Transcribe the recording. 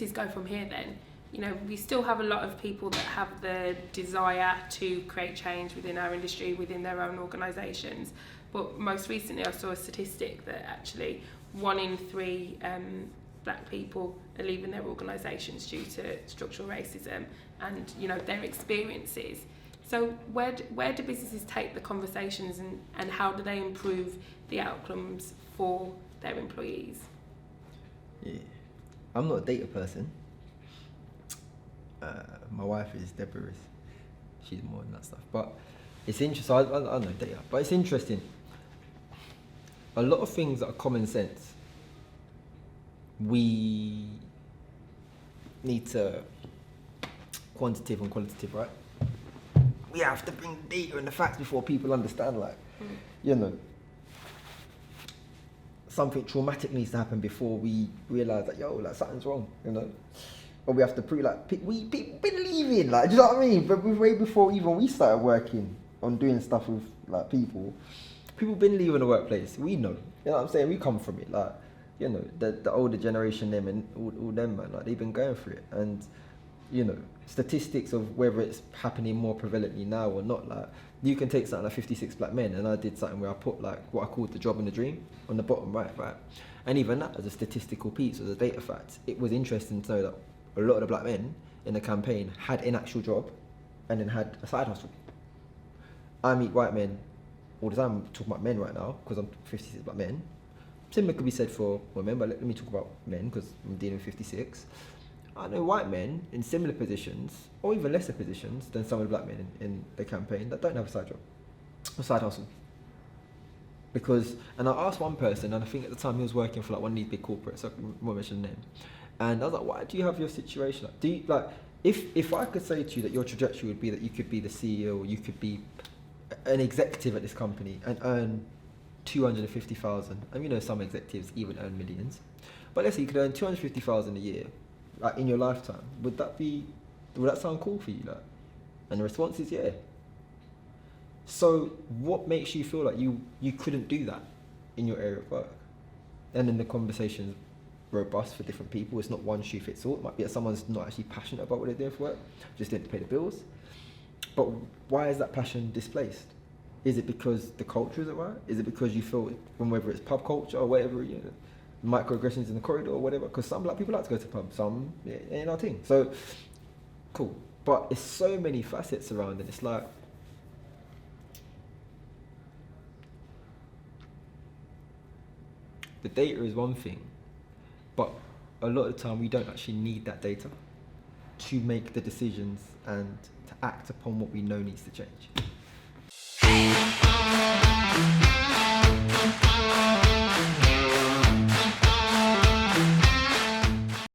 businesses go from here then? You know, we still have a lot of people that have the desire to create change within our industry, within their own organisations. But most recently I saw a statistic that actually 1 in 3 black people are leaving their organisations due to structural racism and, you know, their experiences. So where do businesses take the conversations and how do they improve the outcomes for their employees? Yeah, I'm not a data person. My wife is Deborah. She's more than that stuff. But it's interesting. I know data, but it's interesting. A lot of things that are common sense, we need to quantitative and qualitative, right? We have to bring data and the facts before people understand, like, you know, something traumatic needs to happen before we realise that, yo, like, something's wrong, you know? Or we have to prove, like, people been leaving, like, do you know what I mean? But way before even we started working on doing stuff with, like, people been leaving the workplace. We know, you know what I'm saying? We come from it, like, you know, the older generation, them and all them, man, like, they've been going through it. And, you know, statistics of whether it's happening more prevalently now or not, like, you can take something like 56 black men, and I did something where I put, like, what I called the job and the dream on the bottom right. And even that, as a statistical piece, as a data fact, it was interesting to know that a lot of the black men in the campaign had an actual job and then had a side hustle. I meet white men all the time. I'm talking about men right now because I'm 56 black men. Similar could be said for women, but let me talk about men because I'm dealing with 56. I know white men in similar positions, or even lesser positions than some of the black men in the campaign that don't have a side job, a side hustle. Because, and I asked one person, and I think at the time he was working for like one of these big corporates, so I won't mention the name. And I was like, why do you have your situation? Like, do you, like, if I could say to you that your trajectory would be that you could be the CEO, or you could be an executive at this company and earn 250,000, and you know some executives even earn millions, but let's say you could earn 250,000 a year, like, in your lifetime, would that sound cool for you? Like, and the response is yeah. So what makes you feel like you couldn't do that in your area of work? And then the conversation's robust for different people. It's not one shoe fits all. It might be that someone's not actually passionate about what they're doing for work, just doing it to pay the bills. But why is that passion displaced? Is it because the culture isn't right? Is it because you feel, from whether it's pub culture or whatever, you know, microaggressions in the corridor or whatever? Because some black people like to go to pubs, some ain't our thing. So, cool. But it's so many facets around it. It's like, the data is one thing, but a lot of the time we don't actually need that data to make the decisions and to act upon what we know needs to change.